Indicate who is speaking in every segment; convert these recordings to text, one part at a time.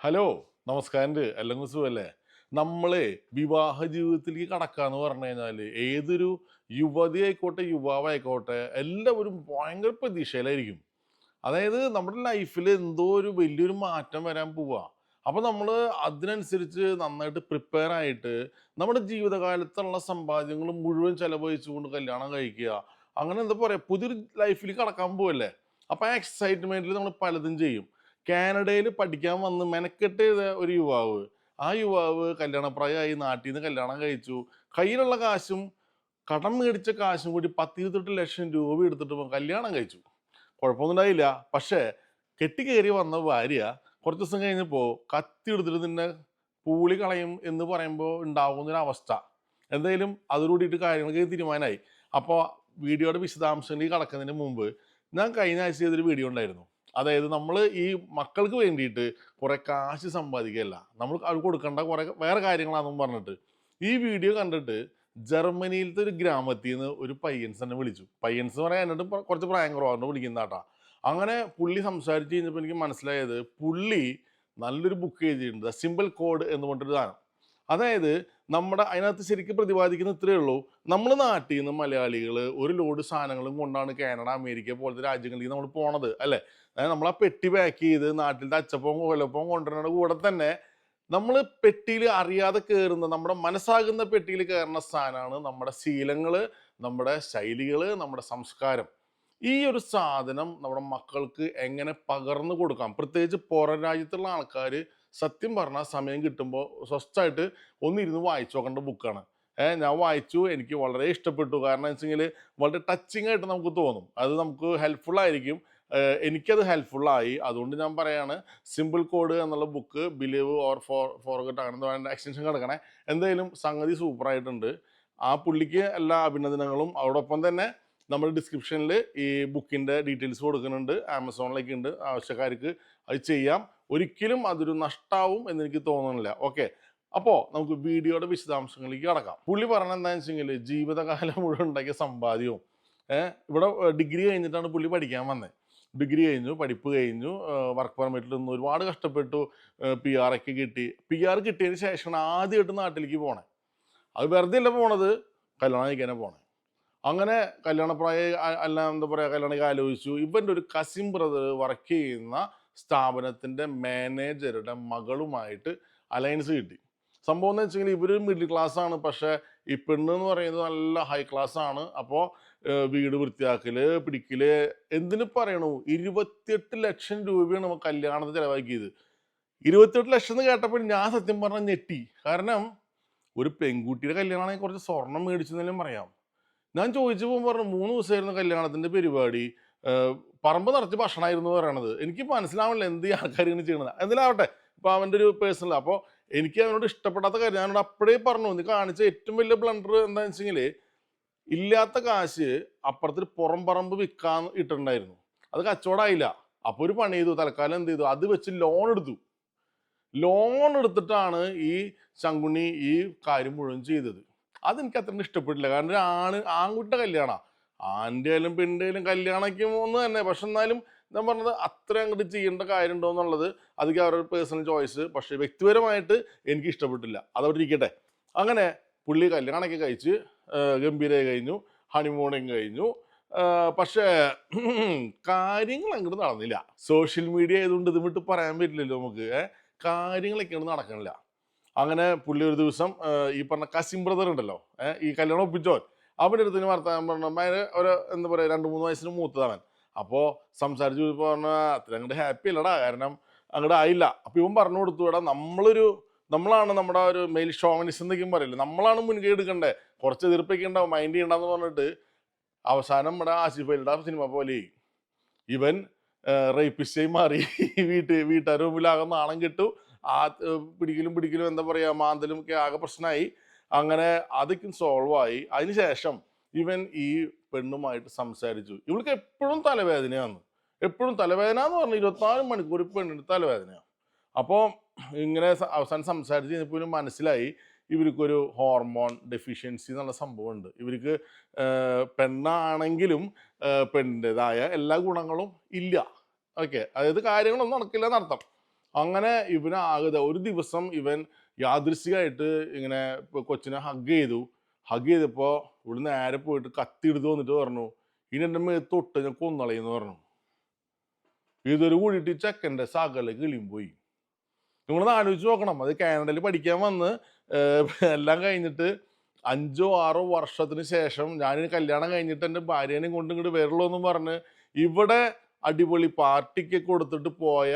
Speaker 1: Hello നമസ്കാരം അല്ലെങ്കിൽ സുഖല്ലേ നമ്മളെ വിവാഹ ജീവിതത്തിലേക്ക് കടക്കാന്ന് പറഞ്ഞു കഴിഞ്ഞാൽ ഏതൊരു യുവതി ആയിക്കോട്ടെ യുവാവായിക്കോട്ടെ എല്ലാവരും ഭയങ്കര പ്രതീക്ഷയിലായിരിക്കും. അതായത് നമ്മുടെ ലൈഫിൽ എന്തോ ഒരു വലിയൊരു മാറ്റം വരാൻ പോവാ. അപ്പൊ നമ്മൾ അതിനനുസരിച്ച് നന്നായിട്ട് പ്രിപ്പയർ ആയിട്ട് നമ്മുടെ ജീവിതകാലത്തുള്ള സമ്പാദ്യങ്ങൾ മുഴുവൻ ചെലവഴിച്ചുകൊണ്ട് കല്യാണം കഴിക്കുക. അങ്ങനെ എന്താ പറയാ പുതിയൊരു ലൈഫിൽ കടക്കാൻ പോവല്ലേ. അപ്പൊ ആ എക്സൈറ്റ്മെന്റിൽ നമ്മൾ പലതും ചെയ്യും. കാനഡയിൽ പഠിക്കാൻ വന്ന് മെനക്കെട്ട് ചെയ്ത ഒരു യുവാവ്, ആ യുവാവ് കല്യാണപ്രായമായി നാട്ടിൽ നിന്ന് കല്യാണം കഴിച്ചു. കയ്യിലുള്ള കാശും കടം മേടിച്ച കാശും കൂടി 10-28 ലക്ഷം രൂപ എടുത്തിട്ട് ഇവൻ കല്യാണം കഴിച്ചു. കുഴപ്പമൊന്നും ഉണ്ടായില്ല. പക്ഷേ കെട്ടിക്കേറി വന്ന ഭാര്യ കുറച്ച് ദിവസം കഴിഞ്ഞപ്പോൾ കത്തി എടുത്തിട്ട് നിന്നെ പൂളി കളയും എന്ന് പറയുമ്പോൾ ഉണ്ടാകുന്നൊരവസ്ഥ. എന്തായാലും അതോടുകൂടിയിട്ട് കാര്യങ്ങൾക്ക് തീരുമാനമായി. അപ്പോൾ വീഡിയോയുടെ വിശദാംശങ്ങളിലേക്ക് കടക്കുന്നതിന് മുമ്പ് ഞാൻ കഴിഞ്ഞ ആഴ്ച ചെയ്തൊരു വീഡിയോ ഉണ്ടായിരുന്നു. അതായത് നമ്മൾ ഈ മക്കൾക്ക് വേണ്ടിയിട്ട് കുറേ കാശ് സമ്പാദിക്കുകയല്ല, നമ്മൾ അത് കൊടുക്കേണ്ട കുറേ വേറെ കാര്യങ്ങളാണെന്നും പറഞ്ഞിട്ട് ഈ വീഡിയോ കണ്ടിട്ട് ജർമ്മനിയിലത്തെ ഒരു ഗ്രാമത്തിൽ നിന്ന് ഒരു പയ്യൻസ് എന്നെ വിളിച്ചു. പയ്യൻസ് എന്ന് പറയാൻ എന്നിട്ട് കുറച്ച് പ്രായം കുറവാണ് വിളിക്കുന്ന കേട്ടാ. അങ്ങനെ പുള്ളി സംസാരിച്ച് കഴിഞ്ഞപ്പോൾ എനിക്ക് മനസ്സിലായത് പുള്ളി നല്ലൊരു ബുക്ക് എഴുതിയിട്ടുണ്ട്, സിമ്പിൾ കോഡ് എന്ന് പറഞ്ഞിട്ടൊരു സാധനം. അതായത് നമ്മുടെ അതിനകത്ത് ശരിക്കും പ്രതിപാദിക്കുന്ന ഇത്രയേ ഉള്ളൂ. നമ്മൾ നാട്ടിൽ നിന്ന് മലയാളികൾ ഒരു ലോഡ് സാധനങ്ങളും കൊണ്ടാണ് കാനഡ അമേരിക്ക പോലത്തെ രാജ്യങ്ങളിലേക്ക് നമ്മൾ പോണത് അല്ലേ. അതായത് നമ്മൾ ആ പെട്ടി പാക്ക് ചെയ്ത് നാട്ടിലത്തെ അച്ചപ്പവും കൊലപ്പവും കൊണ്ടുവരുന്ന കൂടെ തന്നെ നമ്മൾ പെട്ടിയിൽ അറിയാതെ കയറുന്ന നമ്മുടെ മനസ്സാകുന്ന പെട്ടിയിൽ കയറുന്ന സാധനമാണ് നമ്മുടെ ശീലങ്ങൾ, നമ്മുടെ ശൈലികൾ, നമ്മുടെ സംസ്കാരം. ഈ ഒരു സാധനം നമ്മുടെ മക്കൾക്ക് എങ്ങനെ പകർന്നു കൊടുക്കാം, പ്രത്യേകിച്ച് പുറം രാജ്യത്തുള്ള ആൾക്കാർ സത്യം പറഞ്ഞാൽ സമയം കിട്ടുമ്പോൾ സ്വസ്ഥമായിട്ട് ഒന്നിരുന്ന് വായിച്ചു നോക്കേണ്ട ബുക്കാണ്. ഞാൻ വായിച്ചു, എനിക്ക് വളരെ ഇഷ്ടപ്പെട്ടു. കാരണം എന്ന് വെച്ചെങ്കിൽ വളരെ ടച്ചിങ് ആയിട്ട് നമുക്ക് തോന്നും, അത് നമുക്ക് ഹെൽപ്ഫുൾ ആയിരിക്കും. എനിക്കത് ഹെൽപ്ഫുള്ളായി. അതുകൊണ്ട് ഞാൻ പറയാണ്, സിമ്പിൾ കോഡ് എന്നുള്ള ബുക്ക് ബിലീവ് ഓർ ഫോർഗെറ്റ് അങ്ങനെ വേണ്ട എക്സ്റ്റൻഷൻ കിടക്കണേ. എന്തായാലും സംഗതി സൂപ്പറായിട്ടുണ്ട്. ആ പുള്ളിക്ക് എല്ലാ അഭിനന്ദനങ്ങളും. അതോടൊപ്പം തന്നെ നമ്മൾ ഡിസ്ക്രിപ്ഷനിൽ ഈ ബുക്കിൻ്റെ ഡീറ്റെയിൽസ് കൊടുക്കുന്നുണ്ട്. ആമസോണിലേക്ക് ഉണ്ട്, ആവശ്യക്കാർക്ക് അത് ചെയ്യാം. ഒരിക്കലും അതൊരു നഷ്ടാവും എന്നെനിക്ക് തോന്നുന്നില്ല. ഓക്കെ, അപ്പോൾ നമുക്ക് വീഡിയോയുടെ വിശദാംശങ്ങളിലേക്ക് കടക്കാം. പുള്ളി പറഞ്ഞത് എന്താണെന്ന് വെച്ചെങ്കിൽ ജീവിതകാലം മുഴുവൻ ഉണ്ടാക്കിയ സമ്പാദ്യവും ഇവിടെ ഡിഗ്രി കഴിഞ്ഞിട്ടാണ് പുള്ളി പഠിക്കാൻ വന്നത്. ഡിഗ്രി കഴിഞ്ഞു, പഠിപ്പ് കഴിഞ്ഞു, വർക്ക് പെർമിറ്റിൽ നിന്ന് ഒരുപാട് കഷ്ടപ്പെട്ടു. പി ആർ ഒക്കെ കിട്ടി. പി ആർ കിട്ടിയതിന് ശേഷമാണ് ആദ്യമായിട്ട് നാട്ടിലേക്ക് പോണേ. അത് വെറുതെ അല്ല പോണത്, കല്യാണം കഴിക്കാനാണ് പോണേ. അങ്ങനെ കല്യാണപ്രായം അല്ല എന്താ പറയുക, കല്യാണം ആലോചിച്ചു. ഇവൻ്റെ ഒരു കസിൻ ബ്രദർ വർക്ക് ചെയ്യുന്ന സ്ഥാപനത്തിൻ്റെ മാനേജറുടെ മകളുമായിട്ട് അലയൻസ് കിട്ടി. സംഭവം എന്ന് വെച്ചെങ്കിൽ ഇവർ മിഡിൽ ക്ലാസ് ആണ്, പക്ഷേ ഈ പെണ്ണ് എന്ന് പറയുന്നത് നല്ല ഹൈ ക്ലാസ് ആണ്. അപ്പോൾ വീട് വൃത്തിയാക്കല് പിടിക്കല് എന്തിനു പറയണു, 28 ലക്ഷം രൂപയാണ് നമ്മൾ കല്യാണത്തിന് ചിലവാക്കിയത്. 28 ലക്ഷം എന്ന് കേട്ടപ്പോൾ ഞാൻ സത്യം പറഞ്ഞാൽ ഞെട്ടി. കാരണം ഒരു പെൺകുട്ടിയുടെ കല്യാണമാണെങ്കിൽ കുറച്ച് സ്വർണം മേടിച്ചെന്നാലും പറയാം. ഞാൻ ചോദിച്ചു പോകുമ്പോൾ പറഞ്ഞു 3 ദിവസമായിരുന്നു കല്യാണത്തിന്റെ പരിപാടി, പറമ്പ് നിറച്ച് ഭക്ഷണമായിരുന്നു പറയണത്. എനിക്ക് മനസ്സിലാവണില്ല എന്ത് ഈ ആൾക്കാർ ഇങ്ങനെ ചെയ്യണത്. എന്തിലാവട്ടെ, ഇപ്പൊ അവന്റെ ഒരു പേഴ്സണൽ. അപ്പോൾ എനിക്ക് അവനോട് ഇഷ്ടപ്പെടാത്ത കാര്യം ഞാനോട് അപ്പോഴേ പറഞ്ഞു. നീ കാണിച്ച ഏറ്റവും വലിയ ബ്ലണ്ടർ എന്താണെന്ന് വെച്ചെങ്കിൽ ഇല്ലാത്ത കാശ് അപ്പുറത്തൊരു പുറം പറമ്പ് വിൽക്കാൻ ഇട്ടിട്ടുണ്ടായിരുന്നു. അത് കച്ചവടമായില്ല. അപ്പോൾ ഒരു പണി ചെയ്തു, തൽക്കാലം എന്ത് ചെയ്തു, അത് വെച്ച് ലോൺ എടുത്തു. ലോൺ എടുത്തിട്ടാണ് ഈ ശങ്കുണ്ണി ഈ കാര്യം മുഴുവൻ ചെയ്തത്. അതെനിക്ക് അത്ര ഇഷ്ടപ്പെട്ടില്ല. കാരണം ഒരു ആൺകുട്ടിയുടെ കല്യാണം, ആൻ്റെ ആയാലും പെണ്ണിൻ്റെ ആയാലും കല്യാണമൊക്കെ ഒന്ന് തന്നെ. പക്ഷെ എന്നാലും ഞാൻ പറഞ്ഞത് അത്ര അങ്ങോട്ട് ചെയ്യേണ്ട കാര്യമുണ്ടോ എന്നുള്ളത് അതൊക്കെ അവരുടെ പേഴ്സണൽ ചോയ്സ്. പക്ഷേ വ്യക്തിപരമായിട്ട് എനിക്ക് ഇഷ്ടപ്പെട്ടില്ല. അതവിടെ ഇരിക്കട്ടെ. അങ്ങനെ പുള്ളി കല്യാണമൊക്കെ കഴിച്ച് ഗംഭീരമായി കഴിഞ്ഞു, ഹണിമൂണിങ് കഴിഞ്ഞു. പക്ഷേ കാര്യങ്ങൾ അങ്ങോട്ട് നടന്നില്ല. സോഷ്യൽ മീഡിയ ആയതുകൊണ്ട് ഇത് വിട്ട് പറയാൻ പറ്റില്ലല്ലോ നമുക്ക്. കാര്യങ്ങളൊക്കെയാണ് നടക്കണില്ല. അങ്ങനെ പുള്ളി ഒരു ദിവസം ഈ പറഞ്ഞ കസിൻ ബ്രദർ ഉണ്ടല്ലോ, ഈ കല്യാണം ഒപ്പിച്ചോൻ, അവൻ്റെ അടുത്തിന് വർത്താനം പറഞ്ഞ ഒരു എന്താ പറയുക 2-3 വയസ്സിന് മൂത്തതവൻ. അപ്പോൾ സംസാരിച്ച് പറഞ്ഞാൽ അത്ര അങ്ങോട്ട് ഹാപ്പി അല്ലടാ, കാരണം അങ്ങോട്ട് ആയില്ല. അപ്പോൾ ഇവൻ പറഞ്ഞു കൊടുത്തു, എടാ നമ്മളാണ് നമ്മുടെ ഒരു മെയിൽ ഷോവനിസം എന്നൊക്കെയും പറയില്ല, നമ്മളാണ് മുൻകൈ എടുക്കണ്ടേ, കുറച്ച് എതിർപ്പൊക്കെ ഉണ്ടാവും, മൈൻഡ് ചെയ്യണ്ടെന്ന് പറഞ്ഞിട്ട് അവസാനം നമ്മുടെ ആസിഫ് അലിയുടെ സിനിമ പോലെ ഇവൻ റേപ്പിസ്റ്റായി മാറി. വീട്ടുകാരുടെ മുമ്പിലാകെ നാണം കിട്ടു. ആ പിടിക്കലും എന്താ പറയുക മാന്തലും ഒക്കെ ആകെ പ്രശ്നമായി. അങ്ങനെ അതൊക്കെ സോൾവ് ആയി. അതിനുശേഷം ഇവൻ ഈ പെണ്ണുമായിട്ട് സംസാരിച്ചു. ഇവൾക്ക് എപ്പോഴും തലവേദനയാണ്. എപ്പോഴും തലവേദന എന്ന് പറഞ്ഞാൽ 24 മണിക്കൂർ പെണ്ണിന് തലവേദനയാണ്. അപ്പോൾ ഇങ്ങനെ അവസാനം സംസാരിച്ച് കഴിഞ്ഞപ്പോൾ മനസ്സിലായി ഇവർക്കൊരു ഹോർമോൺ ഡെഫിഷ്യൻസി എന്നുള്ള സംഭവമുണ്ട്. ഇവർക്ക് പെണ്ണാണെങ്കിലും പെണ്ണിൻ്റെതായ എല്ലാ ഗുണങ്ങളും ഇല്ല. ഓക്കെ, അതായത് കാര്യങ്ങളൊന്നും നടക്കില്ല എന്നർത്ഥം. അങ്ങനെ ഇവനാകെ ഒരു ദിവസം ഇവൻ യാദൃശ്ചികമായിട്ട് ഇങ്ങനെ കൊച്ചിനെ ഹഗ് ചെയ്തപ്പോൾ ഇവിടെ നേരെ പോയിട്ട് കത്തി എടുത്ത് വന്നിട്ട് പറഞ്ഞു, ഇനി എൻ്റെ മേത്ത് തൊട്ട് ഞാൻ കൊന്നളയെന്ന് പറഞ്ഞു. ഇതൊരു കൂടിയിട്ട് ചെക്കൻ്റെ സകല കിളിയും പോയി. നിങ്ങളൊന്ന് ആലോചിച്ച് നോക്കണം. അത് കാനഡയിൽ പഠിക്കാൻ വന്ന് എല്ലാം കഴിഞ്ഞിട്ട് 5 or 6 വർഷത്തിന് ശേഷം ഞാനിനി കല്യാണം കഴിഞ്ഞിട്ട് എൻ്റെ ഭാര്യേനെയും കൊണ്ട് ഇങ്ങോട്ട് വരുള്ളൂ എന്നും പറഞ്ഞ് ഇവിടെ അടിപൊളി പാർട്ടിക്ക് കൊടുത്തിട്ട് പോയ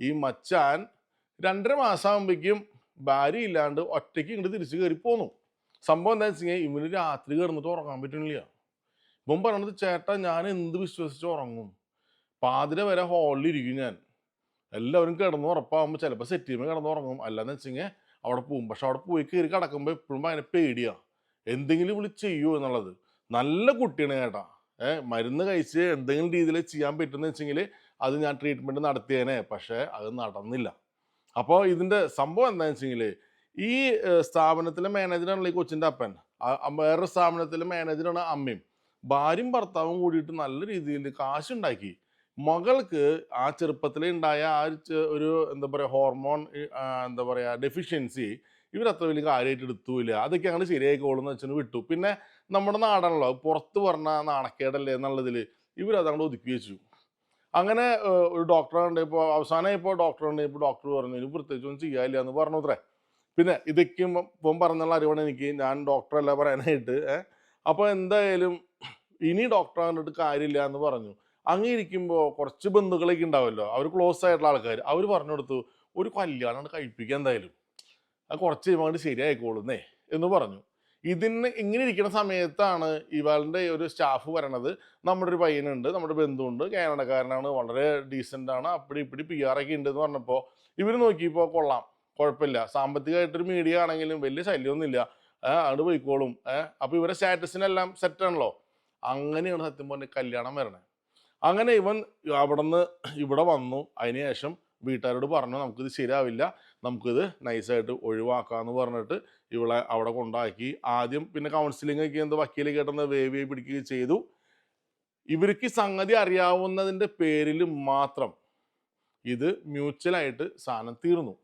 Speaker 1: ഈ മച്ചാൻ 2.5 മാസം ആകുമ്പോഴേക്കും ഭാര്യ ഇല്ലാണ്ട് ഒറ്റയ്ക്ക് ഇങ്ങോട്ട് തിരിച്ചു കയറി പോന്നു. സംഭവം എന്താ വെച്ച് കഴിഞ്ഞാൽ ഇവന് രാത്രി കിടന്നിട്ട് ഉറങ്ങാൻ പറ്റണില്ല. ഇവൻ പറഞ്ഞത്, ചേട്ടാ ഞാൻ എന്ത് വിശ്വസിച്ച് ഉറങ്ങും, പാതിര വരെ ഹാളിൽ ഇരിക്കും ഞാൻ, എല്ലാവരും കിടന്ന് ഉറപ്പാകുമ്പോൾ ചിലപ്പോൾ സെറ്റ് ചെയ്യുമ്പോൾ കിടന്ന് ഉറങ്ങും, അല്ലാന്ന് വെച്ചെങ്കിൽ അവിടെ പോവും. പക്ഷെ അവിടെ പോയി കയറി കിടക്കുമ്പോൾ എപ്പോഴും അതിനെ പേടിയാണ്, എന്തെങ്കിലും വിളിച്ച് ചെയ്യുമോ എന്നുള്ളത്. നല്ല കുട്ടിയാണ് ചേട്ടാ, മരുന്ന് കഴിച്ച് എന്തെങ്കിലും രീതിയിൽ ചെയ്യാൻ പറ്റുമെന്ന് വെച്ചെങ്കിൽ അത് ഞാൻ ട്രീറ്റ്മെൻറ്റ് നടത്തിയേനെ, പക്ഷേ അത് നടന്നില്ല. അപ്പോൾ ഇതിൻ്റെ സംഭവം എന്താണെന്ന് വെച്ചെങ്കിൽ ഈ സ്ഥാപനത്തിലെ മാനേജറാണല്ലോ ഈ കൊച്ചിൻ്റെ അപ്പൻ, വേറൊരു സ്ഥാപനത്തിലെ മാനേജറാണ് അമ്മയും. ഭാര്യയും ഭർത്താവും കൂടിയിട്ട് നല്ല രീതിയിൽ കാശുണ്ടാക്കി മകൾക്ക് ആ ചെറുപ്പത്തിലേ ഉണ്ടായ ആ ഒരു എന്താ പറയുക ഹോർമോൺ എന്താ പറയുക ഡെഫിഷ്യൻസി ഇവരത്ര വലിയ കാര്യമായിട്ട് എടുത്തുമില്ല. അതൊക്കെ അങ്ങനെ ശരിയായിക്കോളും വെച്ചാൽ വിട്ടു. പിന്നെ നമ്മുടെ നാടാണല്ലോ, പുറത്ത് പറഞ്ഞ നാണക്കേടല്ലേ എന്നുള്ളതിൽ ഇവരതങ്ങോട്ട് ഒതുക്കി വെച്ചു. അങ്ങനെ ഒരു ഡോക്ടറുണ്ട്, ഇപ്പോൾ അവസാനം ഇപ്പോൾ ഡോക്ടറുണ്ട്, ഇപ്പോൾ ഡോക്ടർ പറഞ്ഞു ഇനി പ്രത്യേകിച്ചൊന്നും ചെയ്യാനില്ല എന്ന് പറഞ്ഞു അത്രേ. പിന്നെ ഇതൊക്കെയും ഇപ്പം പറഞ്ഞുള്ള അറിവാണ് എനിക്ക്, ഞാൻ ഡോക്ടറല്ല പറയാനായിട്ട്. അപ്പോൾ എന്തായാലും ഇനി ഡോക്ടറെ കണ്ടിട്ട് കാര്യമില്ല എന്ന് പറഞ്ഞു. അങ്ങനെ ഇരിക്കുമ്പോൾ കുറച്ച് ബന്ധുക്കളൊക്കെ ഉണ്ടാവുമല്ലോ, അവർ ക്ലോസ് ആയിട്ടുള്ള ആൾക്കാർ, അവർ പറഞ്ഞു കൊടുത്തു ഒരു കല്യാണം കഴിപ്പിക്കുക എന്തായാലും, അത് കുറച്ച് കഴിയുമ്പോൾ അങ്ങോട്ട് ശരിയായിക്കോളുന്നേ എന്ന് പറഞ്ഞു. ഇതിന് ഇങ്ങനെ ഇരിക്കുന്ന സമയത്താണ് ഇവളുടെ ഒരു സ്റ്റാഫ് വരണത്. നമ്മുടെ ഒരു പയ്യനുണ്ട്, നമ്മുടെ ബന്ധുവുണ്ട്, കാനഡക്കാരനാണ്, വളരെ ഡീസൻ്റാണ്, അപ്പടി ഇപ്പിടി PR ഒക്കെ ഉണ്ട് എന്ന് പറഞ്ഞപ്പോൾ ഇവർ നോക്കിയപ്പോൾ കൊള്ളാം, കുഴപ്പമില്ല, സാമ്പത്തികമായിട്ടൊരു മീഡിയ ആണെങ്കിലും വലിയ ശല്യമൊന്നുമില്ല, അങ്ങോട്ട് പോയിക്കോളും. അപ്പോൾ ഇവരെ സ്റ്റാറ്റസിനെല്ലാം സെറ്റാണല്ലോ. അങ്ങനെയാണ് സത്യം പറഞ്ഞ കല്യാണം വരണേ. അങ്ങനെ ഇവൻ അവിടുന്ന് ഇവിടെ വന്നു. അതിനുശേഷം വീട്ടുകാരോട് പറഞ്ഞു നമുക്കിത് ശരിയാവില്ല, നമുക്കിത് നൈസായിട്ട് ഒഴിവാക്കാമെന്ന് പറഞ്ഞിട്ട് ഇവളെ അവിടെ കൊണ്ടാക്കി. ആദ്യം പിന്നെ കൗൺസിലിംഗ് ഒക്കെ എന്തോ വക്കീൽ കേട്ടെന്ന് വേവി പിടിക്കുകയും ചെയ്തു. ഇവർക്ക് സംഗതി അറിയാവുന്നതിൻ്റെ പേരിൽ മാത്രം ഇത് മ്യൂച്വലായിട്ട് സാധനം തീർന്നു.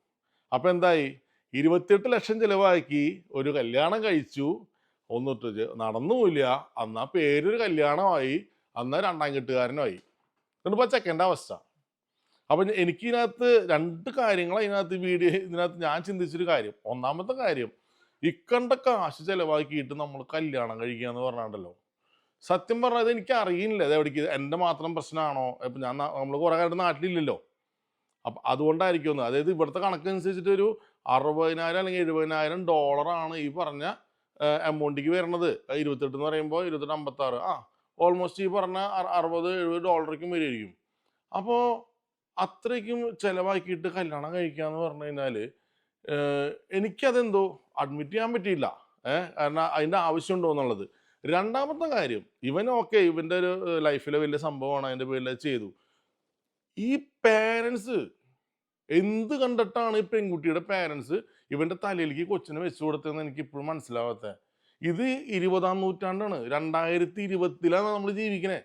Speaker 1: അപ്പം എന്തായി, 28 ലക്ഷം ചിലവാക്കി ഒരു കല്യാണം കഴിച്ചു, ഒന്നിട്ട് നടന്നുമില്ല. അന്നാ പേരൊരു കല്യാണമായി, അന്ന് 2ാം കെട്ടുകാരനുമായി. എന്നിട്ടിപ്പോൾ ചെക്കൻ്റെ അവസ്ഥ. അപ്പം എനിക്കിതിനകത്ത് 2 കാര്യങ്ങൾ ഇതിനകത്ത് ഞാൻ ചിന്തിച്ചൊരു കാര്യം. ഒന്നാമത്തെ കാര്യം, ഇക്കണ്ട കാശ് ചിലവാക്കിയിട്ട് നമ്മൾ കല്യാണം കഴിക്കുക എന്ന് പറഞ്ഞാണ്ടല്ലോ, സത്യം പറഞ്ഞത് എനിക്ക് അറിയില്ല ഇത് എവിടേക്ക്, എൻ്റെ മാത്രം പ്രശ്നമാണോ, ഇപ്പം നമ്മൾ കുറേ കാലത്ത് നാട്ടിലില്ലല്ലോ, അപ്പം അതുകൊണ്ടായിരിക്കും ഒന്ന്. അതായത് ഇവിടുത്തെ കണക്കനുസരിച്ചിട്ട് ഒരു 60,000 അല്ലെങ്കിൽ $70,000 ഈ പറഞ്ഞ എമൗണ്ടിക്ക് വരണത്. 28 എന്ന് പറയുമ്പോൾ 28, 56, ഓൾമോസ്റ്റ് ഈ പറഞ്ഞ $60-70 വരുമായിരിക്കും. അപ്പോൾ അത്രയ്ക്കും ചിലവാക്കിയിട്ട് കല്യാണം കഴിക്കുക എന്ന് പറഞ്ഞു കഴിഞ്ഞാൽ എനിക്കതെന്തോ അഡ്മിറ്റ് ചെയ്യാൻ പറ്റിയില്ല. കാരണം അതിൻ്റെ ആവശ്യമുണ്ടോ എന്നുള്ളത്. രണ്ടാമത്തെ കാര്യം, ഇവൻ്റെ ഒരു ലൈഫിലെ വലിയ സംഭവമാണ്, അതിൻ്റെ പേരിൽ ചെയ്തു. ഈ പേരൻസ് എന്ത് കണ്ടിട്ടാണ് ഈ പെൺകുട്ടിയുടെ പേരൻസ് ഇവൻ്റെ തലയിലേക്ക് കൊച്ചിനെ വെച്ചു കൊടുത്തതെന്ന് എനിക്ക് ഇപ്പോഴും മനസ്സിലാവാത്തത്. ഇത് 20ാം നൂറ്റാണ്ടാണ്, 2020-ലാണ് നമ്മൾ ജീവിക്കണേ.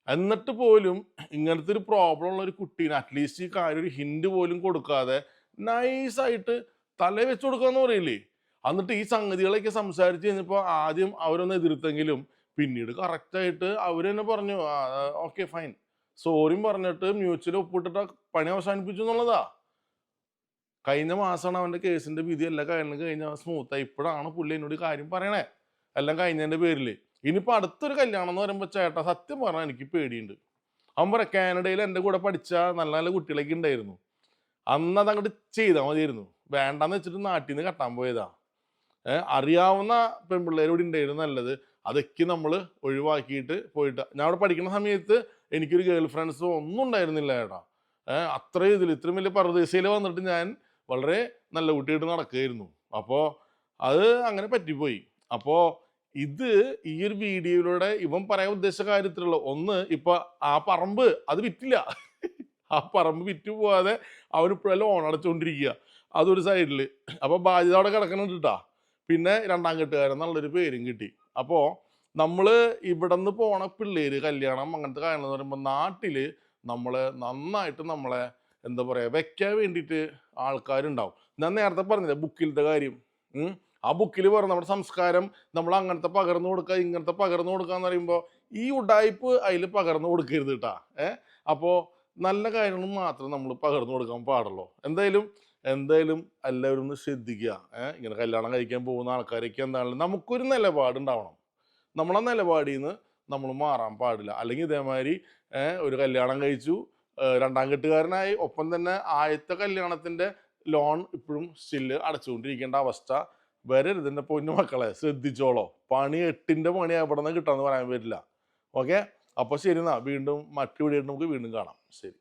Speaker 1: എന്നിട്ട് പോലും ഇങ്ങനത്തെ ഒരു പ്രോബ്ലം ഉള്ള ഒരു കുട്ടീനെ അറ്റ്ലീസ്റ്റ് ഈ കാര്യം ഒരു ഹിൻഡ് പോലും കൊടുക്കാതെ നൈസായിട്ട് തല വെച്ച് കൊടുക്കാന്ന് പറയില്ലേ. എന്നിട്ട് ഈ സംഗതികളൊക്കെ സംസാരിച്ച് കഴിഞ്ഞപ്പോൾ ആദ്യം അവരൊന്ന് എതിർത്തെങ്കിലും പിന്നീട് കറക്റ്റായിട്ട് അവർ തന്നെ പറഞ്ഞു ഓക്കെ ഫൈൻ, സോറിയും പറഞ്ഞിട്ട് മ്യൂച്വൽ ഒപ്പിട്ടിട്ട് പണി അവസാനിപ്പിച്ചു എന്നുള്ളതാ. കഴിഞ്ഞ മാസമാണ് അവൻ്റെ കേസിൻ്റെ വിധി എല്ലാം കഴിഞ്ഞ സ്മൂത്തായി. ഇപ്പോഴാണ് പുള്ളി എന്നോട് കാര്യം പറയണേ, എല്ലാം കഴിഞ്ഞതിൻ്റെ പേരിൽ. ഇനിയിപ്പോൾ അടുത്തൊരു കല്യാണം എന്ന് പറയുമ്പോൾ ചേട്ടാ സത്യം പറഞ്ഞാൽ എനിക്ക് പേടിയുണ്ട്. അവൻ പറയാം കാനഡയിൽ എൻ്റെ കൂടെ പഠിച്ച നല്ല നല്ല കുട്ടികളൊക്കെ ഉണ്ടായിരുന്നു, അന്ന് അതങ്ങോട്ട് ചെയ്താൽ മതിയായിരുന്നു, വേണ്ടാന്ന് വെച്ചിട്ട് നാട്ടിൽ നിന്ന് കെട്ടാൻ പോയതാ. അറിയാവുന്ന പെൺപിള്ളേരോട് ഉണ്ടായിരുന്നു നല്ലത്, അതൊക്കെ നമ്മൾ ഒഴിവാക്കിയിട്ട് പോയിട്ട്. ഞാൻ അവിടെ പഠിക്കുന്ന സമയത്ത് എനിക്കൊരു ഗേൾ ഫ്രണ്ട്സോ ഒന്നും ഉണ്ടായിരുന്നില്ല ചേട്ടാ. അത്രയും ഇത്രയും വലിയ പരദേശയിൽ വന്നിട്ട് ഞാൻ വളരെ നല്ല കുട്ടിയായിട്ട് നടക്കുകയായിരുന്നു. അപ്പോൾ അത് അങ്ങനെ പറ്റിപ്പോയി. അപ്പോൾ ഇത് ഈ ഒരു വീഡിയോയിലൂടെ ഇവൻ പറയാൻ ഉദ്ദേശിച്ച കാര്യത്തിലുള്ള ഒന്ന്, ഇപ്പൊ ആ പറമ്പ് അത് വിറ്റില്ല, ആ പറമ്പ് വിറ്റ് പോവാതെ അവനിപ്പോഴും ലോൺ അടച്ചുകൊണ്ടിരിക്കുക, അതൊരു സൈഡിൽ. അപ്പോൾ ബാധ്യത അവിടെ കിടക്കുന്നുണ്ട് കേട്ടാ. പിന്നെ 2ാം കെട്ടുകാരൻ എന്നുള്ളൊരു പേരും കിട്ടി. അപ്പോൾ നമ്മൾ ഇവിടെ നിന്ന് പോണ പിള്ളേര് കല്യാണം അങ്ങനത്തെ കാര്യങ്ങൾ എന്ന് പറയുമ്പോൾ നാട്ടിൽ നമ്മളെ നന്നായിട്ട് നമ്മളെ എന്താ പറയുക വെക്കാൻ വേണ്ടിയിട്ട് ആൾക്കാരുണ്ടാവും. ഞാൻ നേരത്തെ പറഞ്ഞില്ലേ ബുക്കിലത്തെ കാര്യം. ആ ബുക്കിൽ പറഞ്ഞ നമ്മുടെ സംസ്കാരം നമ്മൾ അങ്ങനത്തെ പകർന്നു കൊടുക്കുക ഇങ്ങനത്തെ പകർന്നു കൊടുക്കുക എന്ന് പറയുമ്പോൾ ഈ ഉഡായിപ്പ് അതിൽ പകർന്നു കൊടുക്കരുത് കേട്ടാ. അപ്പോൾ നല്ല കാര്യങ്ങൾ മാത്രം നമ്മൾ പകർന്നു കൊടുക്കാൻ പാടുള്ളൂ. എന്തായാലും എന്തായാലും എല്ലാവരും ഒന്ന് ശ്രദ്ധിക്കുക. ഇങ്ങനെ കല്യാണം കഴിക്കാൻ പോകുന്ന ആൾക്കാരൊക്കെ എന്താണെങ്കിലും നമുക്കൊരു നിലപാടുണ്ടാവണം. നമ്മളെ നിലപാടിൽ നിന്ന് നമ്മൾ മാറാൻ പാടില്ല. അല്ലെങ്കിൽ ഇതേമാതിരി ഒരു കല്യാണം കഴിച്ചു, രണ്ടാം കെട്ടുകാരനായി, ഒപ്പം തന്നെ ആദ്യത്തെ കല്യാണത്തിൻ്റെ ലോൺ ഇപ്പോഴും സ്റ്റില്ല് അടച്ചുകൊണ്ടിരിക്കേണ്ട അവസ്ഥ വരരുത്. എൻ്റെ പൊന്നു മക്കളെ ശ്രദ്ധിച്ചോളോ. പണി 8ൻ്റെ പണി എവിടെ നിന്ന് കിട്ടാമെന്ന് പറയാൻ പറ്റില്ല. ഓക്കെ, അപ്പോൾ ശരി, എന്നാ വീണ്ടും മറ്റു വീഡിയോ നമുക്ക് വീണ്ടും കാണാം. ശരി.